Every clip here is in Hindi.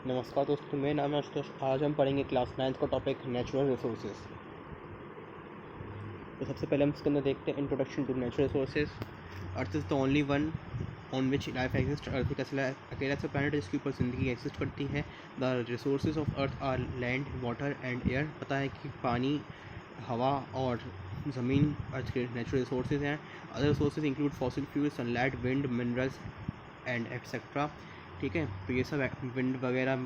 नमस्कार दोस्तों, मेरा नाम है आशुतोष। आज हम पढ़ेंगे क्लास 9th का टॉपिक नेचुरल रिसोर्सेज। तो सबसे पहले हम इसके अंदर देखते हैं introduction to natural resources. Earth is the only one on which life exist. Earth एक अकेला ऐसा प्लानट है जिसके ऊपर ज़िंदगी एग्जिस्ट करती है। The resources of earth are land, water and air. पता है कि पानी, हवा और ज़मीन अर्थ के नेचुरल रिसोर्सेज हैं। Other resources include fossil fuel, sunlight, wind, minerals and etcetera. ठीक है, तो ये सब विंड वगैरह,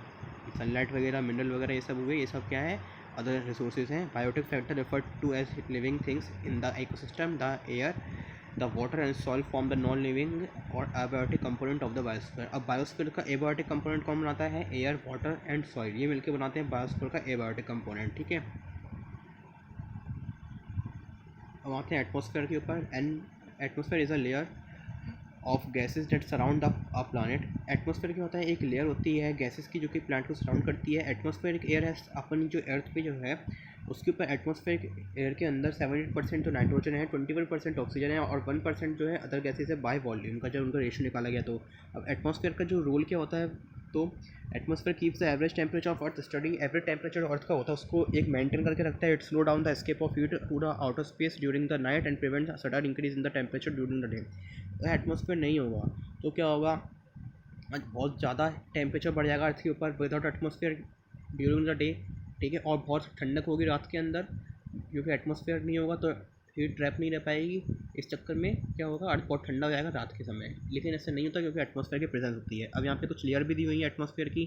सनलाइट वगैरह, मिनरल वगैरह ये सब हुए। ये सब क्या है? अदर रिसोर्सेज हैं। Biotic factor refer to as living things in the ecosystem. The air, the water and soil form the non living और abiotic component of the biosphere. अब बायोस्फीयर का एबायोटिक कंपोनेंट कौन बनाता है? एयर, वाटर एंड सॉइल, ये मिलकर बनाते हैं बायोस्फीयर का एबायोटिक कंपोनेंट। ठीक है, अब आते हैं एटमॉस्फेयर के ऊपर। And atmosphere is a layer of gases that surround the planet. Atmosphere क्या होता है? एक लेयर होती है गैसेस की जो कि प्लानट को सराउंड करती है। एटमॉस्फेरिक एयर है अपनी जो अर्थ पे जो है उसके ऊपर एटमॉस्फेरिक एयर के अंदर 78% तो नाइट्रोजन है, 21% ऑक्सीजन है और 1% जो है अदर गैसेस है बाय वॉल्यूम का, जब उनका रेशियो निकाला गया। तो अब एटमॉस्फेयर का जो रोल क्या होता है, तो atmosphere keeps the average temperature of earth study. Average temperature earth का होता है उसको एक मेंटेन करके रखता है। It slow down the escape of heat to the outer space during the night and prevent sudden increase in the temperature during the day. Atmosphere नहीं होगा तो क्या होगा? आज बहुत ज़्यादा टेम्परेचर बढ़ जाएगा अर्थ के ऊपर without atmosphere during the day. ठीक है, और बहुत ठंडक होगी रात के अंदर क्योंकि एटमॉस्फेयर नहीं होगा तो हीट ट्रैप नहीं रह पाएगी। इस चक्कर में क्या होगा? अर्थ बहुत ठंडा हो जाएगा रात के समय। लेकिन ऐसा नहीं होता क्योंकि एटमॉस्फेयर की प्रेजेंस होती है। अब यहाँ पे कुछ लेयर भी दी हुई है एटमॉस्फेयर की।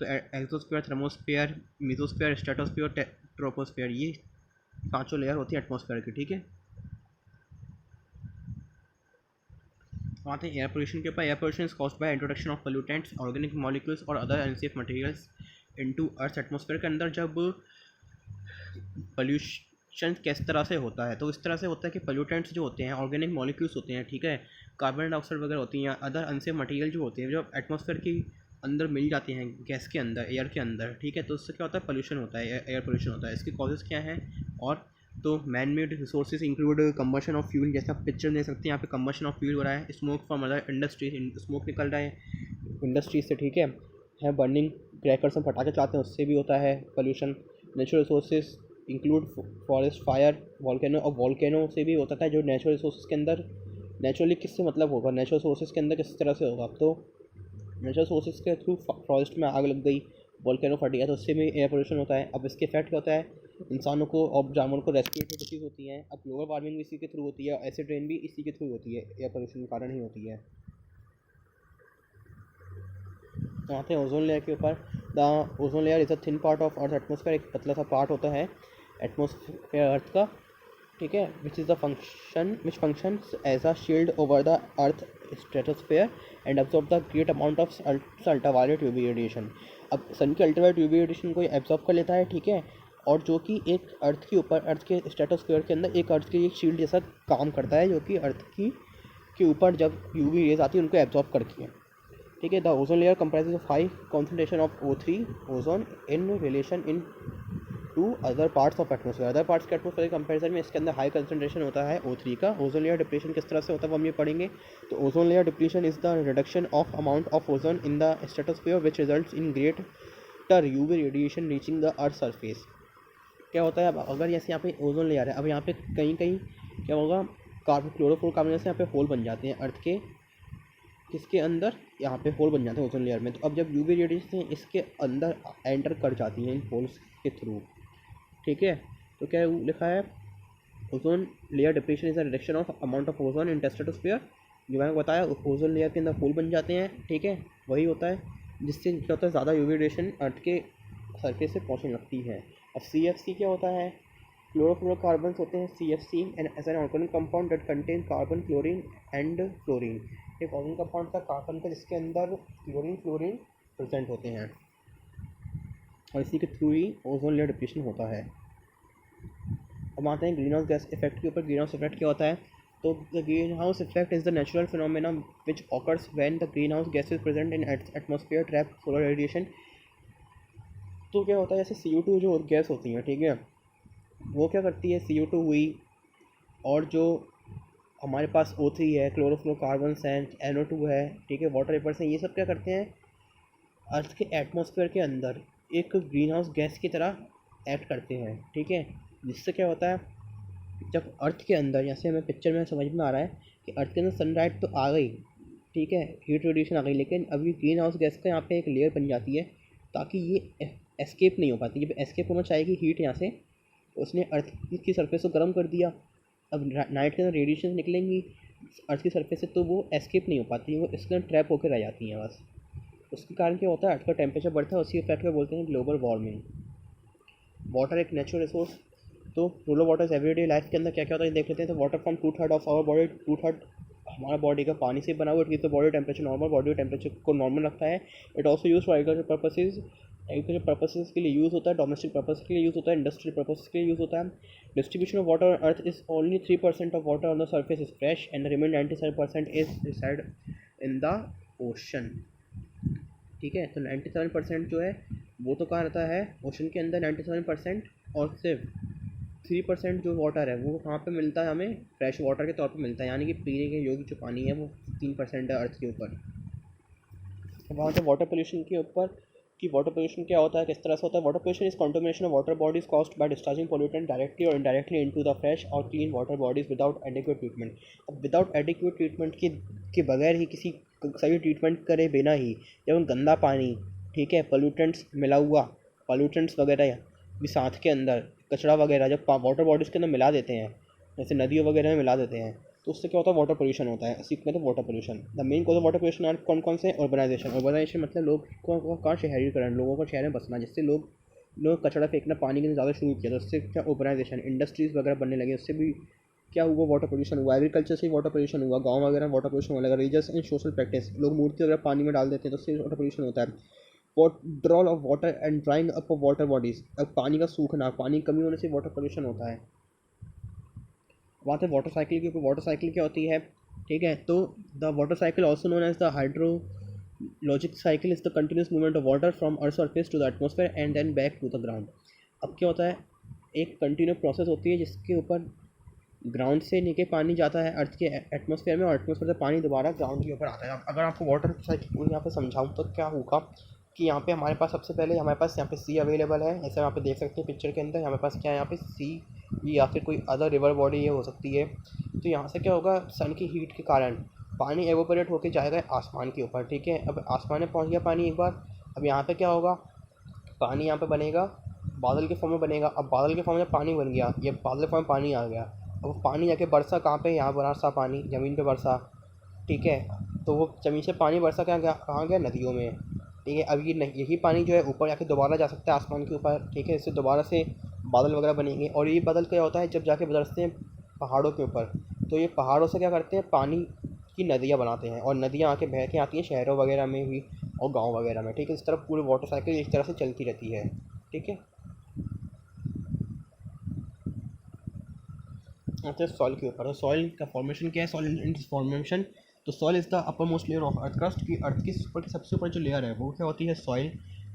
तो exosphere, thermosphere, mesosphere, stratosphere, troposphere, ये पांचों लेयर होती है एटमॉस्फेयर की। ठीक है, आते हैं एयर पोल्यूशन के ऊपर। Air pollution is caused by introduction of pollutants, organic molecules और other unsafe materials into earth atmosphere के अंदर। जब पोल्यूशन किस तरह से होता है, तो इस तरह से होता है कि पोल्यूटेंट्स जो होते हैं, ऑर्गेनिक मॉलिक्यूल्स होते हैं, ठीक है, कार्बन डाइऑक्साइड वगैरह होती हैं, अदर अनसेफ मटेरियल जो होते हैं जो एटमॉस्फेयर के अंदर मिल जाती हैं, गैस के अंदर, एयर के अंदर। ठीक है, तो उससे क्या होता है? पोल्यूशन होता है, एयर पोल्यूशन होता है। इसके कॉजेज़ क्या हैं? और तो man made resources include combustion of fuel, जैसा आप पिक्चर देख सकते हैं यहाँ पे कम्बशन ऑफ फ्यूल हो रहा है। Smoke from other industries, smoke निकल रहा है इंडस्ट्रीज से। ठीक है, बर्निंग क्रैकर्स हम पटाखे चलाते हैं उससे भी होता है pollution. Natural resources include forest fire, volcano, और वॉल्केनो से भी होता है। जो नेचुरल रिसोर्सेज के अंदर नेचुरली किससे मतलब होगा, नेचुरल रिसोर्सेज के अंदर किस तरह से होगा? तो नेचुरल रिसोर्सेज के थ्रू फॉरेस्ट में आग लग गई, वॉल्केनो फट गया, तो उससे भी एयर पोल्यूशन होता है। अब इसके इफेक्ट क्या होता है? इंसानों को और जानवरों को रेस्पिरेटरी डिसीज होती हैं। अब ग्लोबल वार्मिंग भी इसी के थ्रू होती है, एसिड रेन भी इसी के थ्रू होती है, एयर पोल्यूशन के कारण ही होती है। तो आते हैं ओजोन लेयर के ऊपर। The ozone layer is a thin part of earth atmosphere, एक पतला सा पार्ट होता है एटमॉस्फेयर अर्थ का। ठीक है, which is the function which functions as a shield over the earth stratosphere and absorb the great amount of ultraviolet UV radiation. अब सन की अल्ट्रावायलेट यूवी रेडिएशन को एब्जॉर्ब कर लेता है। ठीक है, और जो कि एक अर्थ के ऊपर, अर्थ के स्ट्रेटोस्फेयर के अंदर एक अर्थ की एक शील्ड जैसा काम करता है, जो कि अर्थ की के ऊपर जब यूवी रेज आती है उनको एब्जॉर्ब करती है। ठीक है, the ozone layer comprises of high concentration of O3 ozone in relation in to other parts of atmosphere. Other parts के एटमॉस्फेयर के कंपैरिजन में इसके अंदर हाई कंसंट्रेशन होता है O3 का। ओजोन लेयर डिप्लीशन किस तरह से होता है वो हम ये पढ़ेंगे। तो ozone layer depletion is the reduction of amount of ozone in the stratosphere which results in greater UV radiation reaching the earth surface. क्या होता है? अब अगर जैसे यहाँ पे ओजोन लेयर है, अब यहाँ पे कहीं कहीं क्या होगा? क्लोरोफ्लोरोकार्बन जैसे यहाँ पे होल बन जाते हैं अर्थ के, किसके अंदर? यहाँ पे होल बन जाते हैं ओजोन लेयर में। तो अब जब यूवी रेडिएशन इसके अंदर एंटर कर जाती हैं इन होल्स के थ्रू, ठीक है, तो क्या लिखा है? Ozone layer depletion is a reduction of amount of ozone in stratosphere. जो मैंने बताया ओजोन लेयर के अंदर होल बन जाते हैं। ठीक है, वही होता है जिससे क्या होता है? ज़्यादा यूवी रेडिएशन अर्थ के सरफेस से पहुँचने लगती है। अब CFC क्या होता है? क्लोरोफ्लोरोकार्बन्स होते हैं CFC and as an organic compound that contain carbon, chlorine and fluorine. एक ऑर्गेनिक कंपाउंड था कार्बन का जिसके अंदर क्लोरीन, फ्लोरीन प्रेजेंट होते हैं, और इसी के थ्रू ही ओजोन लेयर डिप्लीशन होता है। अब आते हैं ग्रीन हाउस गैस इफेक्ट के ऊपर। ग्रीन हाउस इफेक्ट क्या होता है? तो the green house effect is the natural phenomena which occurs when the green house gas is present in atmosphere trap solar radiation. तो क्या होता है? जैसे CO2 जो गैस होती हैं, ठीक है, वो क्या करती है? CO2 हुई, और जो हमारे पास O3 है, क्लोरोफ्लोरोकार्बन्स हैं, NO2 है, ठीक है, वाटर वेपर्स हैं, ये सब क्या करते हैं? अर्थ के एटमॉस्फेयर के अंदर एक ग्रीन हाउस गैस की तरह एक्ट करते हैं, ठीक है। जिससे क्या होता है, जब अर्थ के अंदर, जैसे हमें पिक्चर में समझ में आ रहा है कि अर्थ के अंदर सनलाइट तो आ गई, ठीक है, हीट रेडिएशन आ गई, लेकिन अभी ग्रीन हाउस गैस का यहाँ पे एक लेयर बन जाती है ताकि ये एस्केप नहीं हो पाती। जब एस्केप होना चाहेगी हीट यहाँ से, तो उसने अर्थ की सरफेस को गर्म कर दिया। अब नाइट के अंदर रेडिएशन निकलेंगी अर्थ की सरफेस से, तो वो एस्केप नहीं हो पाती, वो इसके अंदर ट्रैप होकर रह जाती हैं बस। उसके कारण क्या होता है, अर्थ का टेम्परेचर बढ़ता है, उसी इफेक्ट को बोलते हैं ग्लोबल वार्मिंग। वाटर एक नेचुरल रिसोर्स, तो रूरल वाटर एवरीडे लाइफ के अंदर क्या क्या होता है देख लेते हैं। तो water from 2/3 of our body, 2/3 हमारा बॉडी का पानी से बना हुआ। It keeps the body temperature normal, body temperature को नॉर्मल रखता है। It also use for agriculture purposes, agriculture purposes के लिए यूज़ होता है, डोमेस्टिक पर्पज के लिए यूज़ होता है, इंडस्ट्रियल पर्पज के लिए यूज़ होता है। Distribution of water on earth is only 3% of water on the surface is fresh and the remain 97% is reside in the ocean, ठीक है। तो 97% जो है वो तो कहाँ रहता है, ओशन के अंदर 97%, और सिर्फ 3% जो वाटर है वो कहाँ पे मिलता है, हमें फ्रेश वाटर के तौर पे मिलता है, यानी कि पीने के योग्य जो पानी है वो 3% है अर्थ के ऊपर। वहाँ से वाटर पोल्यूशन के ऊपर कि वाटर पोल्यूशन क्या होता है, किस तरह से होता है। Water pollution is contamination of water bodies caused by discharging pollutant directly और इनडायरेक्टली इनटू द फ्रेश और clean water bodies without adequate treatment. अब विदाउट एडिक्वेट ट्रीटमेंट के बगैर ही, किसी सही ट्रीटमेंट करे बिना ही, जब हम गंदा पानी, ठीक है, पोल्यूटेंट्स मिला हुआ, पोल्यूटेंट्स वगैरह भी साथ के अंदर, कचरा वगैरह जब वाटर बॉडीज़ के अंदर मिला देते हैं, जैसे नदियों वगैरह में मिला देते हैं, तो उससे क्या होता है, वाटर पोल्यूशन होता है। इसी में तो water pollution, the main cause of water pollution are कौन कौन से, अर्बनाइजेशन मतलब लोग को कहाँ शहरीकरण, लोगों को शहर में बसना, जिससे लोग कचरा फेंकना पानी के अंदर ज़्यादा शुरू किया, तो उससे क्या अर्बनाइजेशन, इंडस्ट्रीज़ वगैरह बनने लगे, उससे भी क्या हुआ, वाटर पोल्यूशन हुआ। एग्रीकल्चर से वाटर पोल्यूशन हुआ, गाँव वगैरह में वाटर पोल्यूशन होने लगा। रिलीजियस एंड सोशल प्रैक्टिस, लोग मूर्ति वगैरह पानी में डाल देते हैं, तो उससे वाटर पोल्यूशन होता है। Withdrawal of water and drawing up of water bodies, अब पानी का सूखना, पानी की कमी होने से वाटर पोल्यूशन होता है। बात है वाटर साइकिल की, वाटर साइकिल क्या होती है, ठीक है। तो the water cycle also known as the hydrologic cycle is the continuous movement of water from earth surface to the atmosphere and then back to the ground. अब क्या होता है, एक कंटिन्यू प्रोसेस होती है जिसके ऊपर ग्राउंड से नीचे पानी जाता है अर्थ के एटमॉस्फेयर में, और एटमॉस्फेयर से पानी दोबारा ग्राउंड के ऊपर आता है। अगर आपको वाटर साइकिल को यहाँ पे समझाऊँ तो क्या होगा कि यहाँ पे हमारे पास सबसे पहले हमारे पास यहाँ पे सी अवेलेबल है, जैसे यहाँ पे देख सकते हैं पिक्चर के अंदर, हमारे पास क्या है यहाँ पे सी, या फिर कोई अदर रिवर बॉडी ये हो सकती है। तो यहाँ से क्या होगा, सन की हीट के कारण पानी एवोपरेट होकर जाएगा आसमान के ऊपर, ठीक है। अब आसमान में पहुँच गया पानी एक बार, अब यहाँ पे क्या होगा, पानी यहाँ पे बनेगा, बादल के फॉर्म में बनेगा। अब बादल के फॉर्म में पानी बन गया, ये बादल के फॉर्म में पानी आ गया। अब वो पानी जाके बरसा कहाँ पे, यहाँ बरसा पानी ज़मीन पे बरसा, ठीक है। तो वो ज़मीन से पानी बरसा क्या गया, कहाँ गया, नदियों में, ठीक है। अब यही पानी जो है ऊपर जाके दोबारा जा सकता है आसमान के ऊपर, ठीक है। इससे दोबारा से बादल वगैरह बनेंगे, और ये बादल क्या होता है, जब जाके बरसते हैं पहाड़ों के ऊपर, तो ये पहाड़ों से क्या करते हैं, पानी की नदियाँ बनाते हैं, और नदियाँ आके बह के आती हैं शहरों वगैरह में भी और गाँव वगैरह में, ठीक है। इस तरह पूरी वाटर साइकिल इस तरह से चलती रहती है, ठीक है। आते हैं सॉइल के ऊपर। तो सॉइल का फॉर्मेशन क्या है, सॉइल इन फॉर्मेशन। तो soil is the upper most layer of earth crust, की अर्थ की ऊपर की सबसे ऊपर जो लेयर है वो क्या होती है, सॉइल,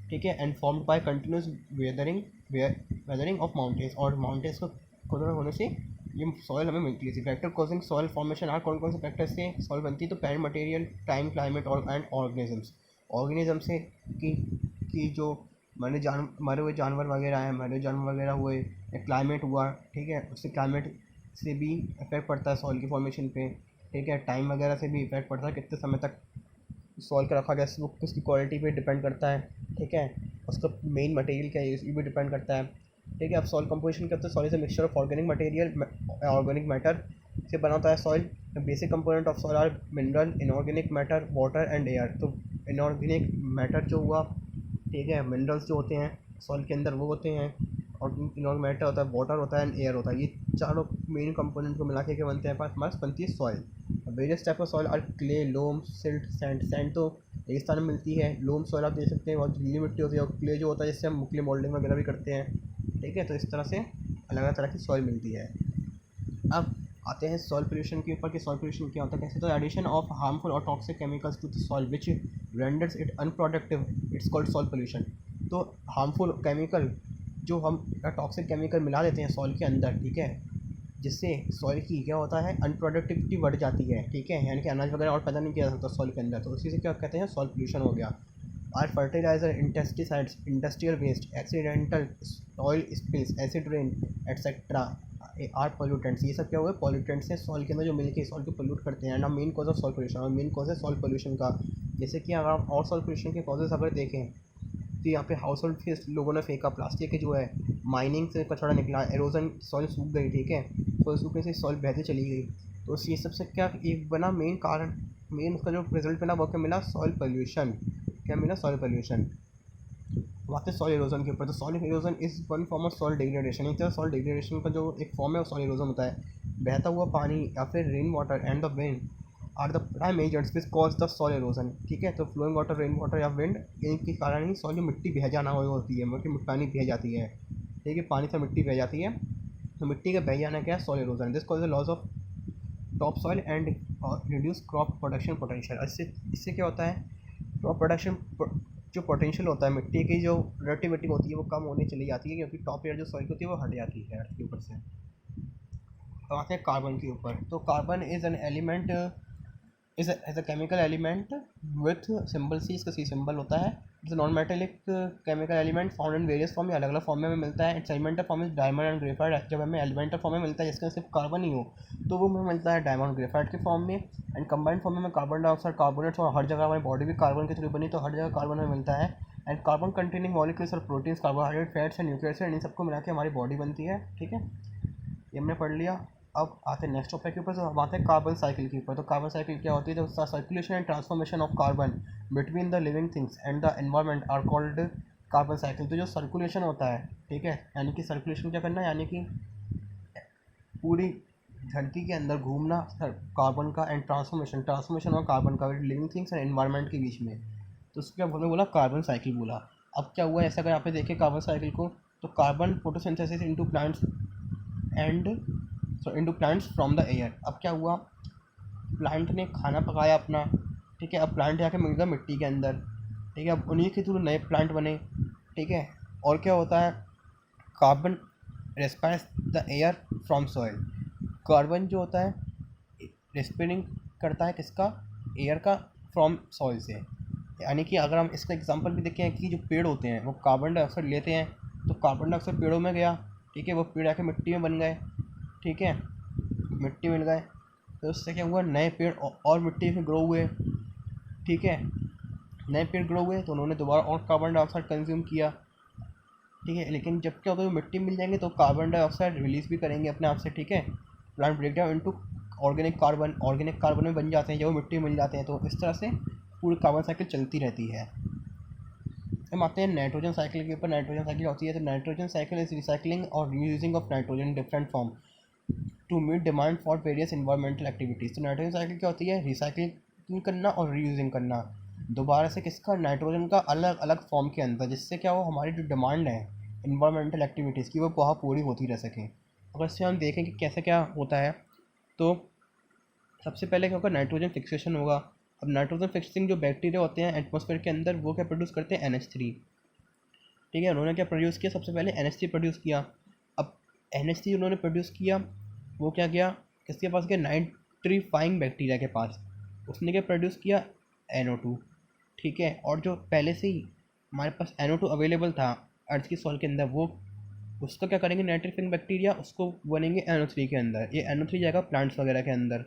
ठीक है। And formed by continuous weathering of mountains, और माउंटेन्स को खुदा होने से ये सॉइल हमें मिलती है। Factor causing soil formation are कौन कौन से फैक्टर से सॉइल बनती है, तो प्लांट मटेरियल, टाइम, क्लाइमेट और एंड ऑर्गेनिज्म से कि जो मरे हुए जानवर वगैरह हैं, मरे हुए जानवर वगैरह हुए, या क्लाइमेट हुआ, ठीक है, उससे क्लाइमेट से भी इफेक्ट पड़ता है सॉइल की फॉर्मेशन पे, ठीक है। टाइम वगैरह से भी इफेक्ट पड़ता है, कितने समय तक सॉइल का रखा गया, वो उसकी क्वालिटी पे डिपेंड करता है, ठीक है। उसका मेन मटेरियल क्या है ये भी डिपेंड करता है, ठीक है। अब सॉइल कंपोजिशन क्या होता है, soil is a mixture of organic material, organic matter से बना होता है soil. Basic component of soil are mineral, inorganic matter, water and air. तो इनऑर्गेनिक मैटर जो हुआ, ठीक है, मिनरल्स जो होते हैं सॉइल के अंदर वो होते हैं, और इनऑर्गेनिक मैटर होता है, वाटर होता है एंड एयर होता है। ये चारों मेन कंपोनेंट को मिला के क्या बनते हैं, हमारे बनती है soil. Various type of soil are clay, loam, silt, sand. Sand तो रेगिस्तान में मिलती है, लोम सॉइल आप देख सकते हैं बहुत गीली मिट्टी होती है, और क्ले जो होता है जिससे हम क्ले मोल्डिंग वगैरह भी करते हैं, ठीक है। तो इस तरह से अलग अलग तरह की सॉइल मिलती है। अब आते हैं सॉइल पोल्यूशन के ऊपर कि सॉइल पोल्यूशन क्या होता है, कैसे। तो एडिशन ऑफ हार्मफुल और toxic chemicals to the soil which renders it unproductive, it's called soil pollution. तो हार्मफुल केमिकल जो हम टॉक्सिक केमिकल मिला देते हैं सॉइल के अंदर, ठीक है, जिससे सॉइल की क्या होता है, अनप्रोडक्टिविटी बढ़ जाती है, ठीक है, यानी कि अनाज वगैरह और पैदा नहीं किया जा सकता सॉइल के अंदर, तो उसी से क्या कहते हैं, सॉइल पोल्यूशन हो गया। Are fertiliser, insecticides, industrial waste, accidental oil spills, acid rain etcetera are pollutants. ये सब क्या हुआ है, पॉल्यूटेंट्स हैं सॉइल के अंदर जो मिलके सॉइल को पोल्यूट करते हैं ना। Main cause of soil pollution, और मेन कॉज है सॉइल पोल्यूशन का। जैसे कि अगर हम और सॉइल पोल्यूशन के कॉजेज अगर देखें तो यहाँ पे हाउस होल्ड वेस्ट लोगों ने फेंका, प्लास्टिक के जो है, माइनिंग से कचरा निकला, एरोजन, सॉइल सूख गई, ठीक है, सॉइल सूखने से सॉइल बहती चली गई। तो ये सबसे क्या एक बना मेन कारण, मेन उसका जो रिजल्ट बना वो क्या मिला, सॉइल पोल्यूशन। क्या मिला, सॉइल पोल्यूशन। बात है सॉइल इरोजन के ऊपर। तो soil erosion is one form of soil degradation. एक तरह सॉइल डिग्रेडेशन का जो एक फॉर्म है वो सॉइल इरोजन होता है। बहता हुआ पानी या फिर rain water and the wind are the prime agents which cause the soil erosion. ठीक है, तो फ्लोइंग वाटर, रेन वाटर या विंड, इनके कारण ही सॉइल में मिट्टी बह जाना होती है, मतलब पानी बह जाती है। ठीक है, पानी से मिट्टी बह जाती है, तो मिट्टी का बह जाना क्या है, soil erosion. This cause the loss of top soil and reduce crop production potential. इससे क्या होता है, क्रॉप प्रोडक्शन जो पोटेंशियल होता है, मिट्टी की जो प्रोडक्टिविटी होती है वो कम होने चली जाती है, क्योंकि टॉप लेयर जो सॉइल होती है वो हट जाती है अर्थ के ऊपर से। तो आते हैं कार्बन के ऊपर। तो carbon is an element, is as a chemical element with symbol C, इसका सी सिंबल होता है। It's non metallic chemical element found in various form, में अलग अलग फॉर्म में हमें मिलता है। Its elemental form is diamond and graphite. जब हमें एलिमेंटल फॉर्म में मिलता है जिसका सिर्फ कार्बन ही हो, तो वो हमें मिलता है डायमंड ग्रेफाइट के फॉर्म में। एंड कंबाइंड फॉर्म में कार्बन डाइऑक्साइड, कार्बोनेट्स, और हर जगह हमारी बॉडी भी कार्बन के थ्रू बनी, तो हर जगह कार्बन में मिलता है। एंड कार्बन कंटेनिंग मॉलिक्यूल्स और proteins, carbohydrate, fats and nucleus acid, इन सबको मिला के हमारी बॉडी बनती है। ठीक है, ये हमने पढ़ लिया। अब आते हैं नेक्स्ट टॉपिक के ऊपर। तो हम आते हैं कार्बन साइकिल के ऊपर। तो कार्बन साइकिल क्या होती है, तो circulation and transformation of carbon between the living things and the environment are called carbon cycle. तो जो सर्कुलेशन होता है, ठीक है, यानी कि सर्कुलेशन क्या करना है, यानी कि पूरी धरती के अंदर घूमना कार्बन का, एंड ट्रांसफॉर्मेशन और कार्बन का लिविंग थिंग्स एंड एनवायरनमेंट के बीच में। तो उसको क्या बोला, कार्बन साइकिल बोला। अब क्या हुआ, ऐसा अगर यहाँ पे देखें कार्बन साइकिल को, तो carbon photosynthesis into plants and into plants from the air. अब क्या हुआ, प्लांट ने खाना पकाया अपना, ठीक है, अब प्लांट जाके मिल गया मिट्टी के अंदर, ठीक है, अब उन्हीं के थ्रू नए प्लांट बने। ठीक है, और क्या होता है, carbon respires the air from soil. Carbon जो होता है रेस्पिरिंग करता है किसका, एयर का, फ्रॉम सॉइल से। यानी कि अगर हम इसका एग्जांपल भी देखें कि जो पेड़ होते हैं वो कार्बन डाइऑक्साइड लेते हैं, तो कार्बन डाइऑक्साइड पेड़ों में गया, ठीक है, वो पेड़ आके मिट्टी में बन गए, ठीक है, मिट्टी मिल गए, तो उससे क्या हुआ, नए पेड़ और मिट्टी में ग्रो हुए। ठीक है, नए पेड़ ग्रो हुए तो उन्होंने दोबारा और कार्बन डाइऑक्साइड कंज्यूम किया। ठीक है, लेकिन जब क्या होगा, मिट्टी मिल जाएंगे तो कार्बन डाइऑक्साइड रिलीज़ भी करेंगे अपने आप से। ठीक है, plant break down into organic carbon में बन जाते हैं जब वो मिट्टी मिल जाते हैं। तो इस तरह से पूरी कार्बन साइकिल चलती रहती है। हम आते हैं नाइट्रोजन साइकिल के ऊपर। नाइट्रोजन साइकिल होती है, तो नाइट्रोजन साइकिल इज रिसाइकलिंग और reusing of nitrogen different form to meet demand for various environmental activities. तो नाइट्रोजन साइकिल क्या होती है, रिसाइकिलिंग करना और रीयूजिंग करना दोबारा से किसका, नाइट्रोजन का अलग अलग फॉर्म के अंदर, जिससे क्या हो, हमारी जो डिमांड है इन्वायरमेंटल एक्टिविटीज़ की वो बहुत पूरी होती रह सकें। अगर इससे हम देखें कि कैसे क्या होता है, तो सबसे पहले क्या होगा, नाइट्रोजन फिक्सेशन होगा। अब नाइट्रोजन फिक्सिंग जो बैक्टीरिया होते हैं एटमॉस्फेयर के अंदर, वो क्या प्रोड्यूस करते हैं, NH3। ठीक है, उन्होंने क्या प्रोड्यूस किया, सबसे पहले NH3 प्रोड्यूस किया। अब NH3 उन्होंने प्रोड्यूस किया, वो क्या गया, किसके पास गया, नाइट्रीफाइंग बैक्टीरिया के पास। उसने क्या प्रोड्यूस किया, NO2। ठीक है, और जो पहले से ही हमारे पास NO2 अवेलेबल था अर्थ की सॉइल के अंदर, वो उसका क्या करेंगे, नाइट्रीफाइंग बैक्टीरिया उसको बनेंगे NO3 के अंदर। ये NO3 जाएगा प्लांट्स वगैरह के अंदर।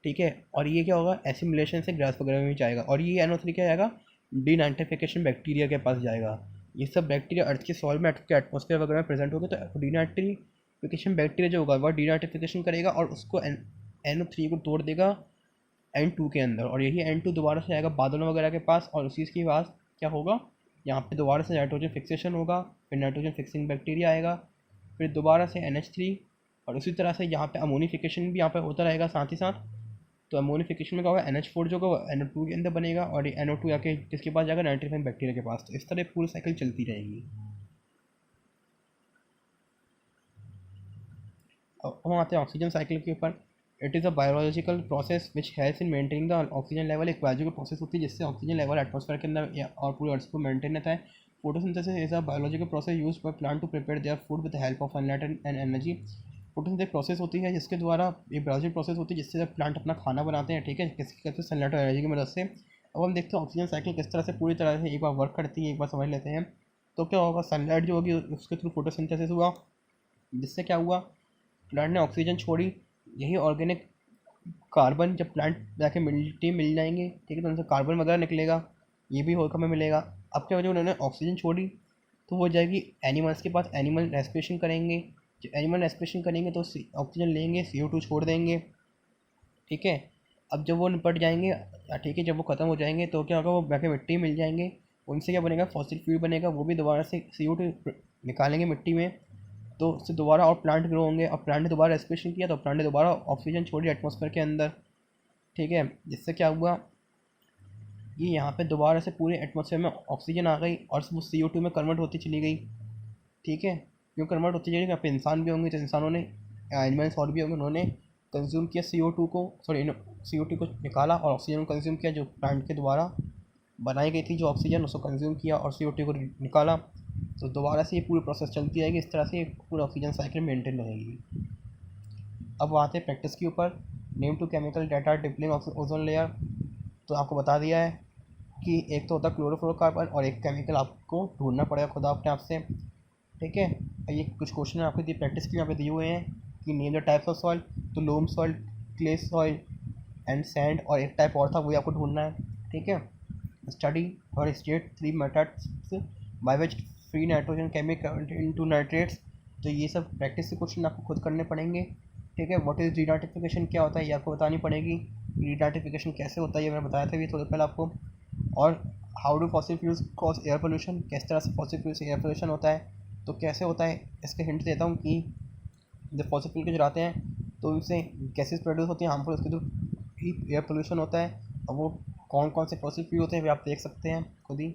ठीक है, और ये क्या होगा, एसिमिलेशन से ग्रास वगैरह में भी जाएगा, और ये NO3 क्या जाएगा, डीनाइट्रिफिकेशन बैक्टीरिया के पास जाएगा। ये सब बैक्टीरिया अर्थ की सॉइल में, अर्थ के एटमॉस्फेयर वगैरह में प्रेजेंट होगा, तो डीनाइट्रिफिकेशन बैक्टीरिया जो होगा वह डीनाइट्रिफिकेशन करेगा और उसको NO3 को तोड़ देगा N2 के अंदर, और यही N2 दोबारा से आएगा बादलों वगैरह के पास, और उसी के पास क्या होगा, यहाँ पे दोबारा से नाइट्रोजन फिक्सेशन होगा, फिर नाइट्रोजन फिक्सिंग बैक्टीरिया आएगा, फिर दोबारा से NH3, और उसी तरह से यहाँ पे अमोनिफिकेशन भी यहाँ पे होता रहेगा साथ ही साथ। तो अमोनिफिकेशन में क्या होगा, NH4 जो होगा वो NO2 के अंदर बनेगा, और ये NO2 आके किसके पास जाएगा, नाइट्रीफाइंग बैक्टीरिया के पास। तो इस तरह पूरी साइकिल चलती रहेगी। अब हम आते हैं ऑक्सीजन साइकिल के ऊपर। It is a biological process which helps in maintaining the oxygen level. एक बायोलॉजिकल प्रोसेस होती है जिससे ऑक्सीजन लेवल एटमॉस्फेयर के अंदर और पूरे अर्थ को मेंटेन रहता है। Photosynthesis is a biological process used by plant to prepare their food with the help of sunlight and energy. Photosynthesis एक प्रोसेस होती है जिसके द्वारा, एक बायोलॉजिकल प्रोसेस होती है जिससे जब प्लांट अपना खाना बनाते हैं, ठीक है, किसकी कहते हैं, सनलाइट और एनर्जी की मदद से। अब हम देखते हैं ऑक्सीजन साइकिल किस तरह से पूरी तरह से एक बार वर्क करती है, एक बार समझ लेते हैं। तो क्या होगा, सनलाइट जो होगी उसके थ्रू फोटोसिंथेसिस हुआ, जिससे क्या हुआ, प्लांट ने ऑक्सीजन छोड़ी, यही ऑर्गेनिक कार्बन जब प्लांट जाके मिट्टी मिल जाएंगे, ठीक है, तो उनसे कार्बन वगैरह निकलेगा, ये भी होकर हमें मिलेगा। अब क्या वजह, उन्होंने ऑक्सीजन छोड़ी तो वो जाएगी एनिमल्स के पास, एनिमल रेस्पिरेशन करेंगे, जो एनिमल रेस्पिरेशन करेंगे तो ऑक्सीजन लेंगे, CO2 छोड़ देंगे, ठीक है। अब जब वो निपट जाएंगे, ठीक है, जब वो ख़त्म हो जाएंगे तो क्या होगा, वो जाके मिट्टी मिल जाएंगे, उनसे क्या बनेगा, फॉसिल फ्यूल बनेगा, वो भी दोबारा से CO2 निकालेंगे मिट्टी में, तो उससे दोबारा और प्लांट ग्रो होंगे, और प्लांट ने दोबारा रेस्पिरेशन किया तो प्लांट ने दोबारा ऑक्सीजन छोड़ी एटमॉस्फेयर के अंदर, ठीक है। जिससे क्या हुआ, ये यहाँ पे दोबारा से पूरे एटमॉस्फेयर में ऑक्सीजन आ गई और वो CO2 में कन्वर्ट होती चली गई, ठीक है। क्यों कन्वर्ट होती चली गई, यहाँ पे इंसान भी होंगे, तो इंसानों ने, एनिमल्स और भी होंगे, उन्होंने कंज्यूम किया CO2 को, सॉरी CO2 को निकाला और ऑक्सीजन को कंज्यूम किया, जो प्लांट के द्वारा बनाई गई थी जो ऑक्सीजन, उसको कंज्यूम किया और CO2 को निकाला, तो दोबारा से ये पूरी प्रोसेस चलती रहेगी, इस तरह से पूरा ऑक्सीजन साइकिल मेंटेन रहेगी। अब आते हैं प्रैक्टिस के ऊपर। Name two chemical that depleting ozone layer, तो आपको बता दिया है कि एक तो होता है क्लोरोफ्लोरोकार्बन और एक केमिकल आपको ढूंढना पड़ेगा खुद अपने आप से, ठीक है। ये कुछ क्वेश्चन आपको दिए प्रैक्टिस के यहाँ पे दिए हुए हैं कि name the types of soil, तो loam soil, clay soil and sand, और एक टाइप और था वही आपको ढूंढना है, ठीक है। स्टडी और state 3 methods by which free nitrogen can be converted into nitrates, तो ये सब प्रैक्टिस के क्वेश्चन आपको खुद करने पड़ेंगे, ठीक है। व्हाट इज़ डिनाइट्रिफिकेशन, क्या होता है ये आपको बतानी पड़ेगी, डिनाइट्रिफिकेशन कैसे होता है ये मैंने बताया था ये थोड़ी पहले आपको, और how do fossil fuels cause air pollution, किस तरह से फॉसिल फ्यूल से एयर पोल्यूशन होता है, तो कैसे होता है इसके हिंट देता हूँ कि जब फॉसिल फ्यूल के जलाते हैं तो उनसे गैसेस प्रोड्यूस होती हैं हार्मफुल, उसके थ्रू ही एयर पोल्यूशन होता है, और वो कौन कौन से फॉसिल फ्यूल होते हैं वे आप देख सकते हैं खुद ही।